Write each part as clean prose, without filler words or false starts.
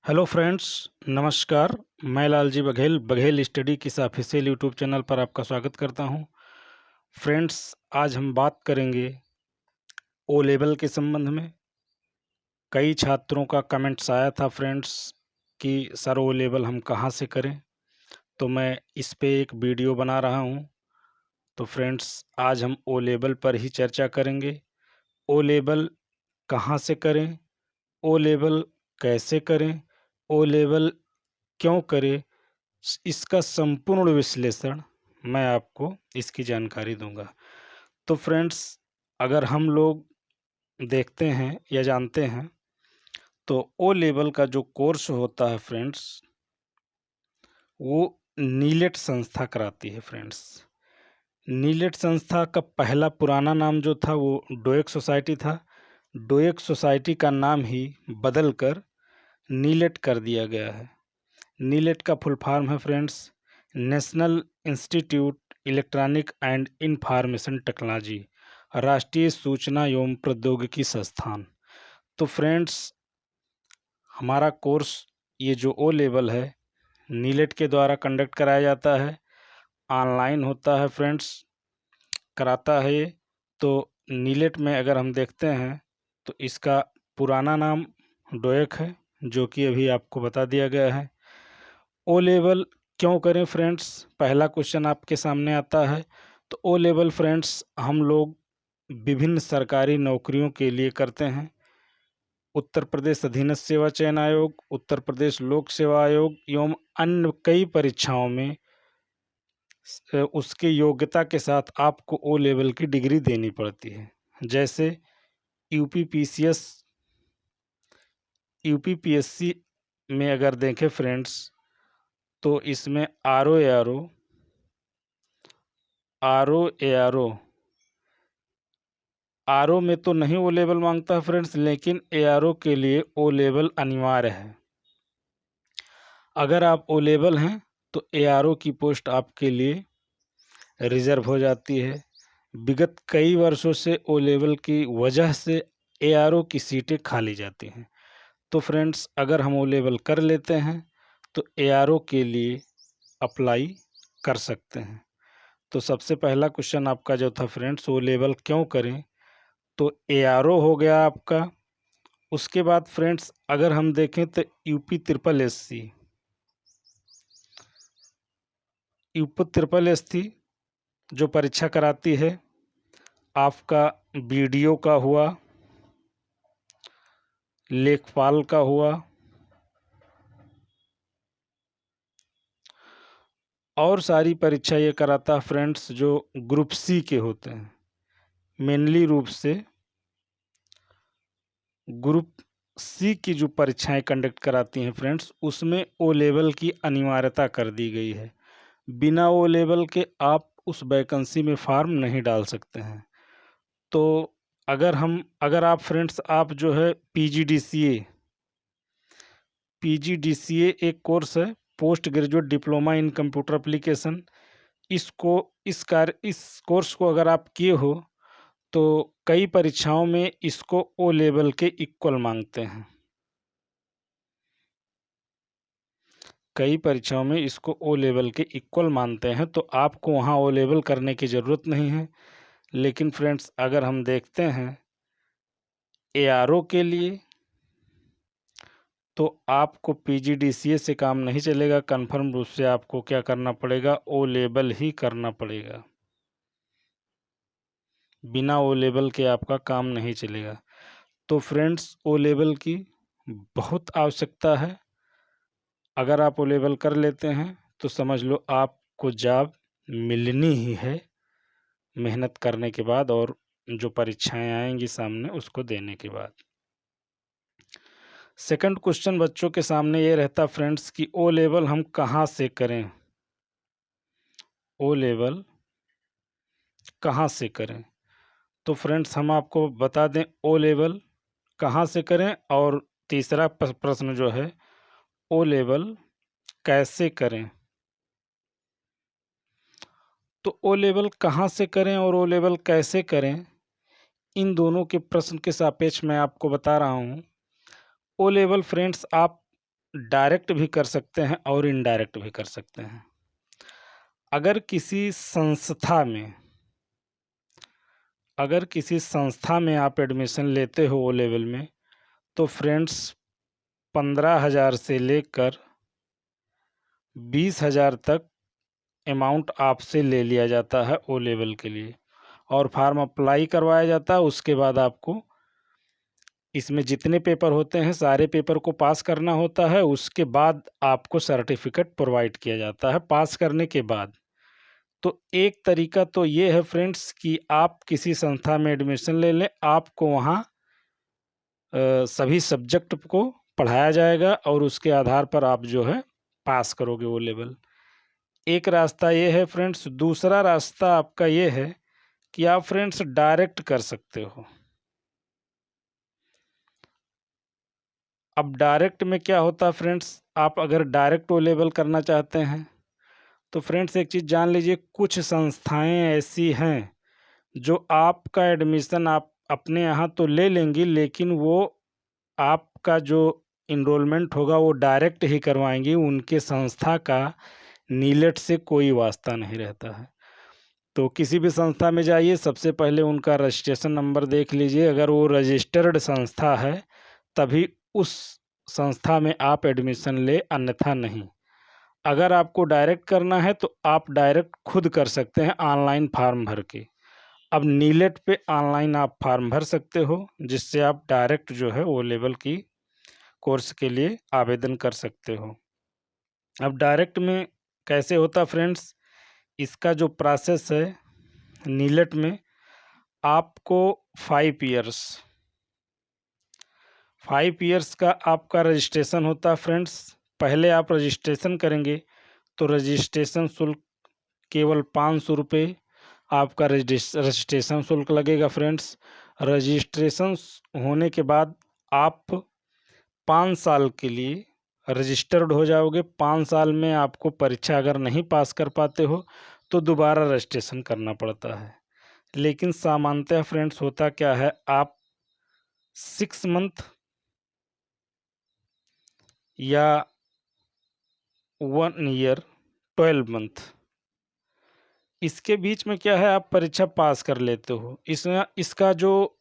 Hello friends, नमस्कार। मैं Lalji Baghel Baghel study किस ऑफिशियल यूट्यूब चैनल पर आपका स्वागत करता हूं। फ्रेंड्स, आज हम बात करेंगे ओ लेवल के संबंध में। कई छात्रों का कमेंट्स आया था फ्रेंड्स कि सर ओ लेवल हम कहां से करें, तो मैं इस पे एक वीडियो बना रहा हूं। तो फ्रेंड्स, आज हम ओ लेवल पर ही चर्चा करेंगे। ओ लेवल कहां से करें, ओ लेवल कैसे करें, ओ लेवल क्यों करें, इसका संपूर्ण विश्लेषण मैं आपको इसकी जानकारी दूंगा। तो फ्रेंड्स, अगर हम लोग देखते हैं या जानते हैं तो ओ लेवल का जो कोर्स होता है फ्रेंड्स, वो नीलेट संस्था कराती है फ्रेंड्स। नीलेट संस्था का पहला पुराना नाम जो था वो डोएक सोसाइटी था। डोएक सोसाइटी का नाम ही बदलकर नीलेट कर दिया गया है। नीलेट का फुल फॉर्म है friends, national institute electronic and information technology, राष्ट्रीय सूचना एवं प्रौद्योगिकी संस्थान। तो फ्रेंड्स, हमारा कोर्स ये जो ओ लेवल है नीलेट के द्वारा कंडक्ट कराया जाता है, ऑनलाइन होता है फ्रेंड्स, कराता है ये। तो नीलेट में अगर हम देखते हैं तो इसका पुराना नाम डोएक है, जो कि अभी आपको बता दिया गया है। ओ लेवल क्यों करें फ्रेंड्स, पहला क्वेश्चन आपके सामने आता है। तो ओ लेवल फ्रेंड्स हम लोग विभिन्न सरकारी नौकरियों के लिए करते हैं। उत्तर प्रदेश अधीनस्थ सेवा चयन आयोग, उत्तर प्रदेश लोक सेवा आयोग एवं अन्य कई परीक्षाओं में उसके योग्यता के साथ आपको ओ लेवल की डिग्री देनी पड़ती है। जैसे यूपीपीसीएस, यूपीपीएससी में अगर देखें फ्रेंड्स तो इसमें RO ARO, RO ARO, RO में तो नहीं ओ लेवल मांगता है फ्रेंड्स, लेकिन एआरओ के लिए ओ लेवल अनिवार्य है। अगर आप ओ लेवल हैं तो एआरओ की पोस्ट आपके लिए रिजर्व हो जाती है। विगत कई वर्षों से ओ लेवल की वजह से एआरओ की सीटें खाली जाती हैं। तो फ्रेंड्स, अगर हम ओ लेवल कर लेते हैं तो एआरओ के लिए अप्लाई कर सकते हैं। तो सबसे पहला क्वेश्चन आपका जो था फ्रेंड्स, ओ लेवल क्यों करें, तो एआरओ हो गया आपका। उसके बाद फ्रेंड्स अगर हम देखें तो UP triple S C, UP triple S थी जो परीक्षा कराती है, आपका बीडीओ का हुआ, लेखपाल का हुआ, और सारी परीक्षा ये कराता है फ्रेंड्स जो ग्रुप सी के होते हैं। मेनली रूप से ग्रुप सी की जो परीक्षाएं कंडक्ट कराती हैं फ्रेंड्स, उसमें ओ लेवल की अनिवार्यता कर दी गई है। बिना ओ लेवल के आप उस वैकेंसी में फॉर्म नहीं डाल सकते हैं। तो अगर आप फ्रेंड्स आप जो है पीजीडीसीए, पीजीडीसीए एक कोर्स है, post graduate diploma in computer application. इसको इस कोर्स को अगर आप किए हो तो कई परीक्षाओं में इसको ओ लेवल के इक्वल मांगते हैं। कई परीक्षाओं में इसको ओ लेवल के इक्वल मानते हैं, तो आपको वहाँ ओ लेवल करने की ज़रूरत नहीं है। लेकिन फ्रेंड्स अगर हम देखते हैं एआरओ के लिए, तो आपको पीजीडीसीए से काम नहीं चलेगा। कन्फर्म रूप से आपको क्या करना पड़ेगा, ओ लेवल ही करना पड़ेगा। बिना ओ लेवल के आपका काम नहीं चलेगा। तो फ्रेंड्स ओ लेवल की बहुत आवश्यकता है। अगर आप ओ लेवल कर लेते हैं तो समझ लो आपको जॉब मिलनी ही है, मेहनत करने के बाद और जो परीक्षाएं आएंगी सामने उसको देने के बाद। सेकंड क्वेश्चन बच्चों के सामने ये रहता फ्रेंड्स कि ओ लेवल हम कहाँ से करें, ओ लेवल कहाँ से करें। तो फ्रेंड्स हम आपको बता दें ओ लेवल कहाँ से करें, और तीसरा प्रश्न जो है ओ लेवल कैसे करें। तो ओ लेवल कहाँ से करें और ओ लेवल कैसे करें, इन दोनों के प्रश्न के सापेक्ष मैं आपको बता रहा हूँ। ओ लेवल फ्रेंड्स आप डायरेक्ट भी कर सकते हैं और इनडायरेक्ट भी कर सकते हैं। अगर किसी संस्था में आप एडमिशन लेते हो ओ लेवल में, तो फ्रेंड्स 15,000 से लेकर 20,000 तक अमाउंट आपसे ले लिया जाता है ओ लेवल के लिए, और फॉर्म अप्लाई करवाया जाता है। उसके बाद आपको इसमें जितने पेपर होते हैं सारे पेपर को पास करना होता है। उसके बाद आपको सर्टिफिकेट प्रोवाइड किया जाता है पास करने के बाद। तो एक तरीका तो ये है फ्रेंड्स कि आप किसी संस्था में एडमिशन ले लें, आपको वहाँ सभी सब्जेक्ट को पढ़ाया जाएगा और उसके आधार पर आप जो है पास करोगे वो लेवल। एक रास्ता ये है फ्रेंड्स। दूसरा रास्ता आपका ये है कि आप फ्रेंड्स डायरेक्ट कर सकते हो। अब डायरेक्ट में क्या होता है फ्रेंड्स, आप अगर डायरेक्ट ओ लेवल करना चाहते हैं तो फ्रेंड्स एक चीज़ जान लीजिए, कुछ संस्थाएं ऐसी हैं जो आपका एडमिशन आप अपने यहाँ तो ले लेंगी, लेकिन वो आपका जो इनरोलमेंट होगा वो डायरेक्ट ही करवाएंगी। उनके संस्था का नीलेट से कोई वास्ता नहीं रहता है। तो किसी भी संस्था में जाइए, सबसे पहले उनका रजिस्ट्रेशन नंबर देख लीजिए। अगर वो रजिस्टर्ड संस्था है तभी उस संस्था में आप एडमिशन ले, अन्यथा नहीं। अगर आपको डायरेक्ट करना है तो आप डायरेक्ट खुद कर सकते हैं ऑनलाइन फॉर्म भर के। अब नीलेट पे ऑनलाइन आप फॉर्म भर सकते हो, जिससे आप डायरेक्ट जो है वो लेवल की कोर्स के लिए आवेदन कर सकते हो। अब डायरेक्ट में कैसे होता फ्रेंड्स, इसका जो प्रोसेस है नीलेट में, आपको 5 ईयर्स का आपका रजिस्ट्रेशन होता है फ्रेंड्स। पहले आप रजिस्ट्रेशन करेंगे तो रजिस्ट्रेशन शुल्क केवल 500 रुपये आपका रजिस्ट्रेशन शुल्क लगेगा फ्रेंड्स। रजिस्ट्रेशन होने के बाद आप 5 साल के लिए रजिस्टर्ड हो जाओगे। 5 साल में आपको परीक्षा अगर नहीं पास कर पाते हो तो दोबारा रजिस्ट्रेशन करना पड़ता है। लेकिन सामान्यतः फ्रेंड्स होता क्या है, आप 6 मंथ या 1 ईयर 12 मंथ, इसके बीच में क्या है, आप परीक्षा पास कर लेते हो। इसका जो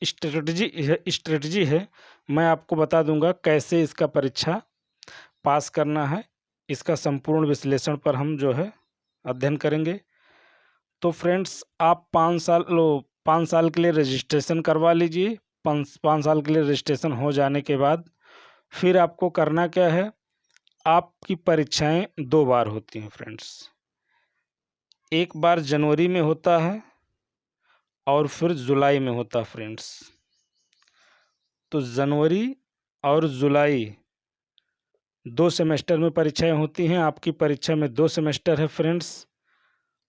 स्ट्रेटजी है मैं आपको बता दूंगा कैसे इसका परीक्षा पास करना है। इसका संपूर्ण विश्लेषण पर हम जो है अध्ययन करेंगे। तो फ्रेंड्स आप 5 साल के लिए रजिस्ट्रेशन करवा लीजिए। 5 साल के लिए रजिस्ट्रेशन हो जाने के बाद फिर आपको करना क्या है, आपकी परीक्षाएं 2 बार होती हैं फ्रेंड्स। एक बार जनवरी में होता है और फिर जुलाई में होता है फ्रेंड्स। तो जनवरी और जुलाई 2 सेमेस्टर में परीक्षाएं होती हैं। आपकी परीक्षा में 2 सेमेस्टर है फ्रेंड्स,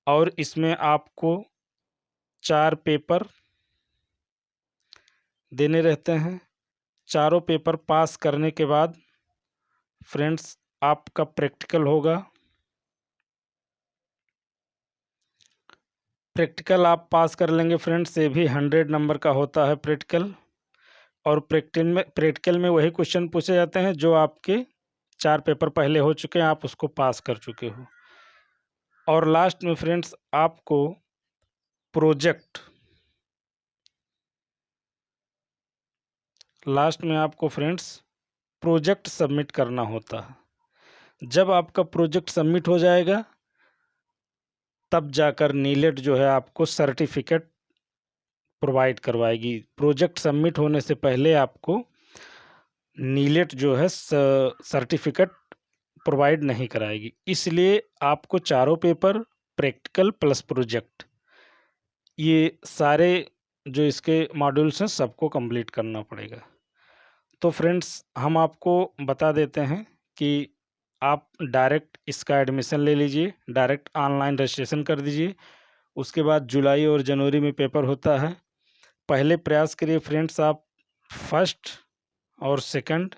और इसमें आपको 4 पेपर देने रहते हैं। चारों पेपर पास करने के बाद फ्रेंड्स आपका प्रैक्टिकल होगा। प्रैक्टिकल आप पास कर लेंगे फ्रेंड्स, ये भी 100 नंबर का होता है प्रैक्टिकल। और प्रैक्टिकल में वही क्वेश्चन पूछे जाते हैं जो आपके 4 पेपर पहले हो चुके हैं, आप उसको पास कर चुके हो। और लास्ट में फ्रेंड्स आपको प्रोजेक्ट सबमिट करना होता है। जब आपका प्रोजेक्ट सबमिट हो जाएगा तब जाकर नीलेट जो है आपको सर्टिफिकेट प्रोवाइड करवाएगी। प्रोजेक्ट सबमिट होने से पहले आपको नीलेट जो है सर्टिफिकेट प्रोवाइड नहीं कराएगी। इसलिए आपको चारों पेपर, प्रैक्टिकल प्लस प्रोजेक्ट, ये सारे जो इसके मॉड्यूल्स हैं सबको कंप्लीट करना पड़ेगा। तो फ्रेंड्स हम आपको बता देते हैं कि आप डायरेक्ट इसका एडमिशन ले लीजिए, डायरेक्ट ऑनलाइन रजिस्ट्रेशन कर दीजिए। उसके बाद जुलाई और जनवरी में पेपर होता है। पहले प्रयास करिए फ्रेंड्स, आप फर्स्ट और सेकंड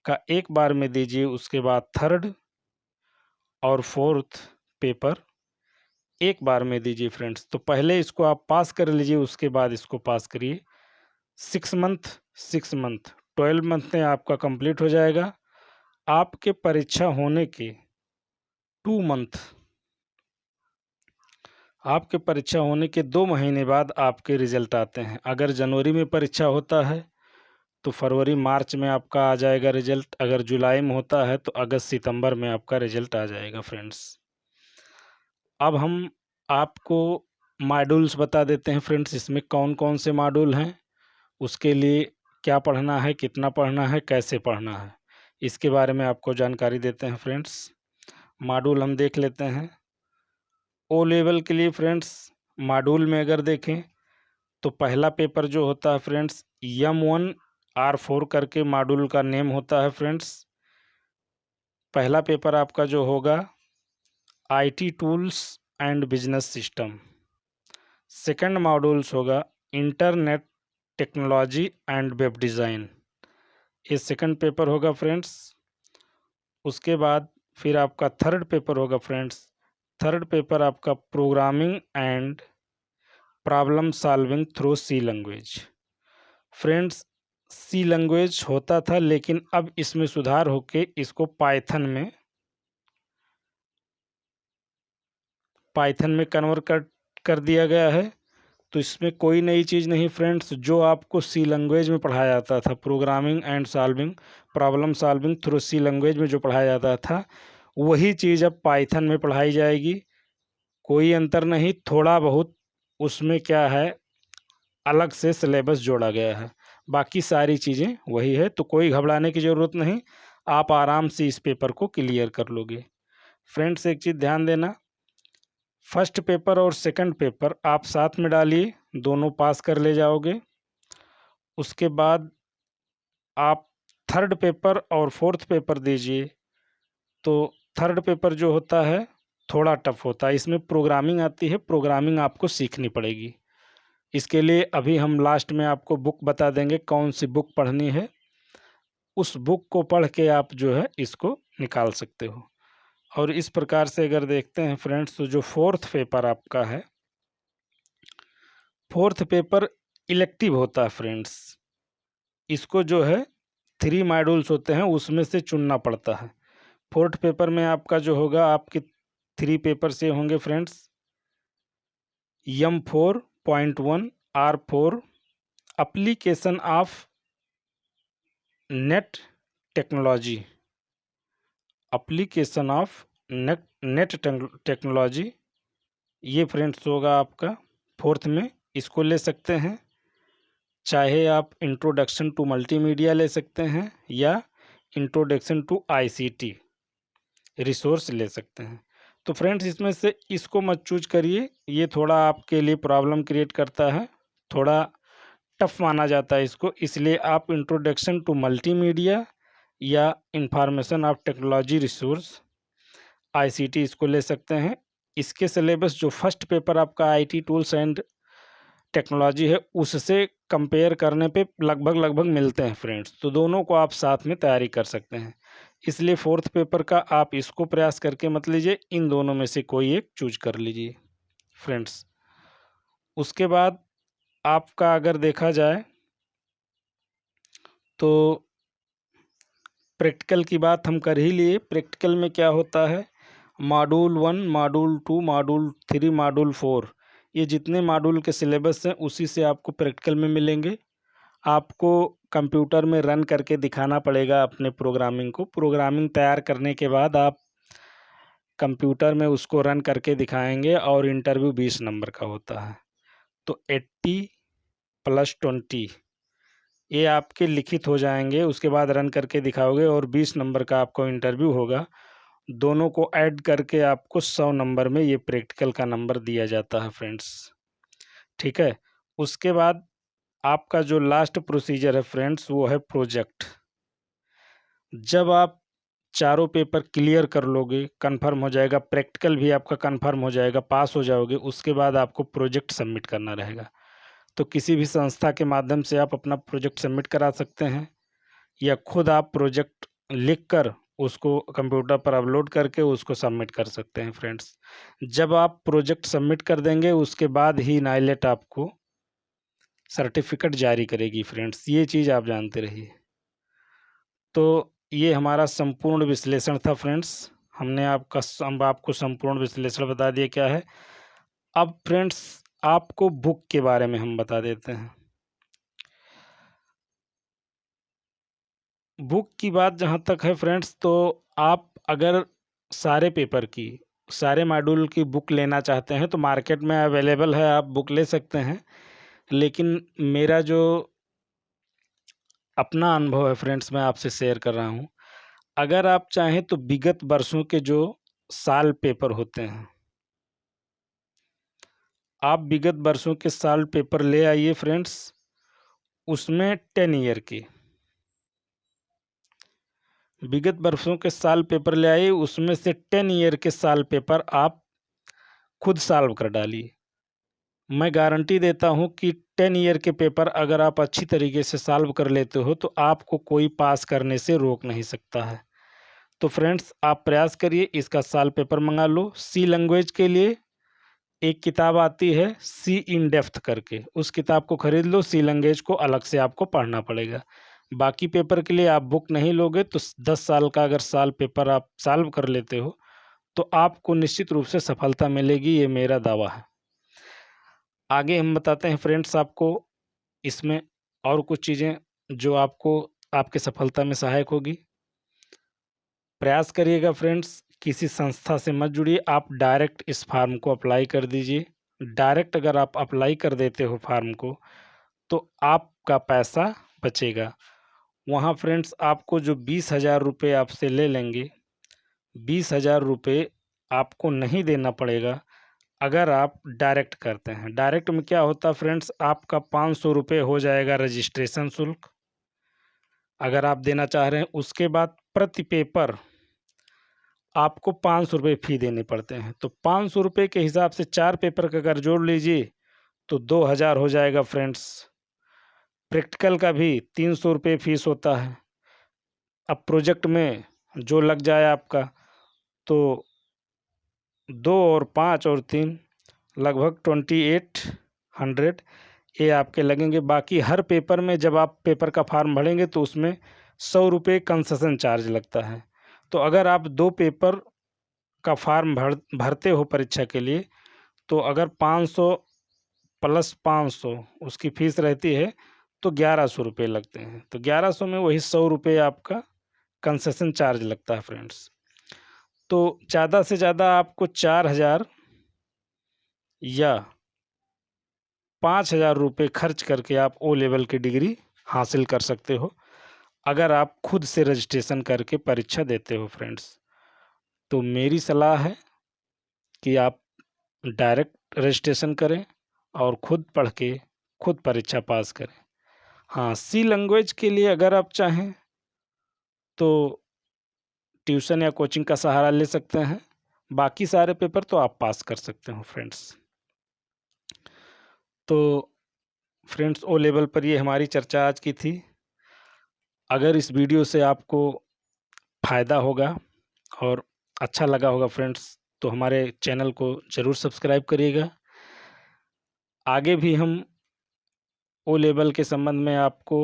का एक बार में दीजिए, उसके बाद थर्ड और फोर्थ पेपर एक बार में दीजिए फ्रेंड्स। तो पहले इसको आप पास कर लीजिए, उसके बाद इसको पास करिए। 6 मंथ 12 मंथ में आपका कंप्लीट हो जाएगा। आपके परीक्षा होने के 2 मंथ, आपके परीक्षा होने के 2 महीने बाद आपके रिजल्ट आते हैं। अगर जनवरी में परीक्षा होता है तो फरवरी मार्च में आपका आ जाएगा रिजल्ट, अगर जुलाई में होता है तो अगस्त सितंबर में आपका रिजल्ट आ जाएगा फ्रेंड्स। अब हम आपको मॉड्यूल्स बता देते हैं फ्रेंड्स, इसमें कौन कौन से मॉड्यूल हैं, उसके लिए क्या पढ़ना है, कितना पढ़ना है, कैसे पढ़ना है, इसके बारे में आपको जानकारी देते हैं फ्रेंड्स। मॉड्यूल हम देख लेते हैं। ओ लेवल के लिए फ्रेंड्स मॉड्यूल में अगर देखें तो पहला पेपर जो होता है फ्रेंड्स M1R4 करके मॉड्यूल का नेम होता है फ्रेंड्स। पहला पेपर आपका जो होगा IT tools and business system. Second modules होगा internet technology and web design, ये सेकंड पेपर होगा फ्रेंड्स। उसके बाद फिर आपका थर्ड पेपर होगा फ्रेंड्स। थर्ड पेपर आपका programming and problem solving through C language. Friends C language होता था लेकिन अब इसमें सुधार होके इसको पाइथन में कन्वर्ट कर दिया गया है। तो इसमें कोई नई चीज़ नहीं फ्रेंड्स, जो आपको सी लैंग्वेज में पढ़ाया जाता था, programming and solving problem solving through C language में जो पढ़ाया जाता था वही चीज़ अब पाइथन में पढ़ाई जाएगी। कोई अंतर नहीं, थोड़ा बहुत उसमें क्या है अलग से सिलेबस जोड़ा गया है, बाकी सारी चीज़ें वही है। तो कोई घबराने की ज़रूरत नहीं, आप आराम से इस पेपर को क्लियर कर लोगे। फ्रेंड्स एक चीज़ ध्यान देना, फर्स्ट पेपर और सेकंड पेपर आप साथ में डालिए, दोनों पास कर ले जाओगे। उसके बाद आप थर्ड पेपर और फोर्थ पेपर दीजिए। तो थर्ड पेपर जो होता है थोड़ा टफ होता है, इसमें प्रोग्रामिंग आती है, प्रोग्रामिंग आपको सीखनी पड़ेगी। इसके लिए अभी हम लास्ट में आपको बुक बता देंगे कौन सी बुक पढ़नी है, उस बुक को पढ़ के आप जो है इसको निकाल सकते हो। और इस प्रकार से अगर देखते हैं फ्रेंड्स तो जो फोर्थ पेपर आपका है, फोर्थ पेपर इलेक्टिव होता है फ्रेंड्स। इसको जो है 3 मॉड्यूल्स होते हैं उसमें से चुनना पड़ता है। फोर्थ पेपर में आपका जो होगा आपके 3 पेपर से होंगे friends. M4.1 R4 application of net technology, application of net technology, ये फ्रेंड्स होगा आपका फोर्थ में। इसको ले सकते हैं, चाहे आप इंट्रोडक्शन टू मल्टीमीडिया ले सकते हैं या इंट्रोडक्शन टू ICT रिसोर्स ले सकते हैं। तो फ्रेंड्स इसमें से इसको मत चूज करिए, ये थोड़ा आपके लिए प्रॉब्लम क्रिएट करता है, थोड़ा टफ माना जाता है इसको, इसलिए आप इंट्रोडक्शन टू मल्टीमीडिया या information of technology resource ICT इसको ले सकते हैं। इसके सिलेबस जो फर्स्ट पेपर आपका IT टूल्स एंड टेक्नोलॉजी है उससे कंपेयर करने पे लगभग मिलते हैं फ्रेंड्स, तो दोनों को आप साथ में तैयारी कर सकते हैं। इसलिए फोर्थ पेपर का आप इसको प्रयास करके मत लीजिए, इन दोनों में से कोई एक चूज कर लीजिए फ्रेंड्स। उसके बाद आपका अगर देखा जाए तो प्रैक्टिकल की बात हम कर ही लिए। प्रैक्टिकल में क्या होता है, मॉड्यूल 1 मॉड्यूल 2 मॉड्यूल 3 मॉड्यूल 4, ये जितने मॉड्यूल के सिलेबस हैं उसी से आपको प्रैक्टिकल में मिलेंगे। आपको कंप्यूटर में रन करके दिखाना पड़ेगा अपने प्रोग्रामिंग को, प्रोग्रामिंग तैयार करने के बाद आप कंप्यूटर में उसको रन करके दिखाएंगे और इंटरव्यू 20 नंबर का होता है। तो 80 + 20 ये आपके लिखित हो जाएंगे, उसके बाद रन करके दिखाओगे और 20 नंबर का आपको इंटरव्यू होगा। दोनों को ऐड करके आपको 100 नंबर में ये प्रैक्टिकल का नंबर दिया जाता है फ्रेंड्स, ठीक है। उसके बाद आपका जो लास्ट प्रोसीजर है फ्रेंड्स वो है प्रोजेक्ट। जब आप चारों पेपर क्लियर कर लोगे, कंफर्म हो जाएगा, प्रैक्टिकल भी आपका कंफर्म हो जाएगा, पास हो जाओगे, उसके बाद आपको प्रोजेक्ट सबमिट करना रहेगा। तो किसी भी संस्था के माध्यम से आप अपना प्रोजेक्ट सबमिट करा सकते हैं या खुद आप प्रोजेक्ट लिखकर उसको कंप्यूटर पर अपलोड करके उसको सबमिट कर सकते हैं फ्रेंड्स। जब आप प्रोजेक्ट सबमिट कर देंगे उसके बाद ही नाइलेट आपको सर्टिफिकेट जारी करेगी फ्रेंड्स, ये चीज़ आप जानते रहिए। तो ये हमारा संपूर्ण विश्लेषण था फ्रेंड्स। हम आपको संपूर्ण विश्लेषण बता दिया क्या है। अब फ्रेंड्स आपको बुक के बारे में हम बता देते हैं। बुक की बात जहाँ तक है फ्रेंड्स, तो आप अगर सारे मॉड्यूल की बुक लेना चाहते हैं तो मार्केट में अवेलेबल है, आप बुक ले सकते हैं। लेकिन मेरा जो अपना अनुभव है फ्रेंड्स, मैं आपसे शेयर कर रहा हूँ। अगर आप चाहें तो विगत वर्षों के जो साल पेपर होते हैं, आप विगत वर्षों के साल पेपर ले आइए फ्रेंड्स। उसमें 10 ईयर की विगत वर्षों के साल पेपर ले आइए, उसमें से 10 ईयर के साल पेपर आप खुद सॉल्व कर डालिए। मैं गारंटी देता हूं कि 10 ईयर के पेपर अगर आप अच्छी तरीके से सॉल्व कर लेते हो तो आपको कोई पास करने से रोक नहीं सकता है। तो फ्रेंड्स आप प्रयास करिए, इसका साल पेपर मंगा लो। सी लैंग्वेज के लिए एक किताब आती है सी इन डेप्थ करके, उस किताब को खरीद लो। सी लैंग्वेज को अलग से आपको पढ़ना पड़ेगा। बाकी पेपर के लिए आप बुक नहीं लोगे तो 10 साल का अगर साल पेपर आप सॉल्व कर लेते हो तो आपको निश्चित रूप से सफलता मिलेगी, ये मेरा दावा है। आगे हम बताते हैं फ्रेंड्स आपको इसमें और कुछ चीज़ें जो आपको आपके सफलता में सहायक होगी। प्रयास करिएगा फ्रेंड्स, किसी संस्था से मत जुड़िए, आप डायरेक्ट इस फॉर्म को अप्लाई कर दीजिए। डायरेक्ट अगर आप अप्लाई कर देते हो फॉर्म को तो आपका पैसा बचेगा। वहाँ फ्रेंड्स आपको जो 20,000 रुपये आपसे ले लेंगे, 20,000 रुपये आपको नहीं देना पड़ेगा अगर आप डायरेक्ट करते हैं। डायरेक्ट में क्या होता है फ्रेंड्स, आपका 500 रुपये हो जाएगा रजिस्ट्रेशन शुल्क, अगर आप देना चाह रहे हैं। उसके बाद प्रति पेपर आपको 500 रुपये फ़ी देने पड़ते हैं। तो 500 रुपये के हिसाब से 4 पेपर का अगर जोड़ लीजिए तो 2,000 हो जाएगा फ्रेंड्स। प्रैक्टिकल का भी 300 रुपये फ़ीस होता है। अब प्रोजेक्ट में जो लग जाए आपका, तो 2 और 5 और 3 लगभग 2800 ये आपके लगेंगे। बाकी हर पेपर में जब आप पेपर का फॉर्म भरेंगे तो उसमें 100 रुपये कंसेशन चार्ज लगता है। तो अगर आप 2 पेपर का फॉर्म भरते हो परीक्षा के लिए, तो अगर 500 प्लस 500 उसकी फ़ीस रहती है तो 1100 रुपये लगते हैं। तो 1100 में वही 100 रुपये आपका कंसेशन चार्ज लगता है फ्रेंड्स। तो ज़्यादा से ज़्यादा आपको 4,000 या 5,000 रुपये खर्च करके आप ओ लेवल की डिग्री हासिल कर सकते हो, अगर आप खुद से रजिस्ट्रेशन करके परीक्षा देते हो फ्रेंड्स। तो मेरी सलाह है कि आप डायरेक्ट रजिस्ट्रेशन करें और खुद पढ़ के खुद परीक्षा पास करें। हाँ, सी लैंग्वेज के लिए अगर आप चाहें तो ट्यूशन या कोचिंग का सहारा ले सकते हैं। बाकी सारे पेपर तो आप पास कर सकते हो फ्रेंड्स। तो फ्रेंड्स ओ लेवल पर ये हमारी चर्चा आज की थी। अगर इस वीडियो से आपको फ़ायदा होगा और अच्छा लगा होगा फ्रेंड्स, तो हमारे चैनल को ज़रूर सब्सक्राइब करिएगा। आगे भी हम ओ लेवल के संबंध में आपको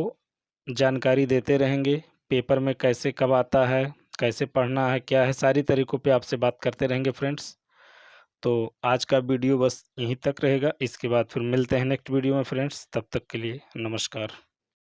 जानकारी देते रहेंगे। पेपर में कैसे कब आता है, कैसे पढ़ना है, क्या है, सारी तरीकों पे आपसे बात करते रहेंगे फ्रेंड्स। तो आज का वीडियो बस यहीं तक रहेगा। इसके बाद फिर मिलते हैं नेक्स्ट वीडियो में फ्रेंड्स। तब तक के लिए नमस्कार।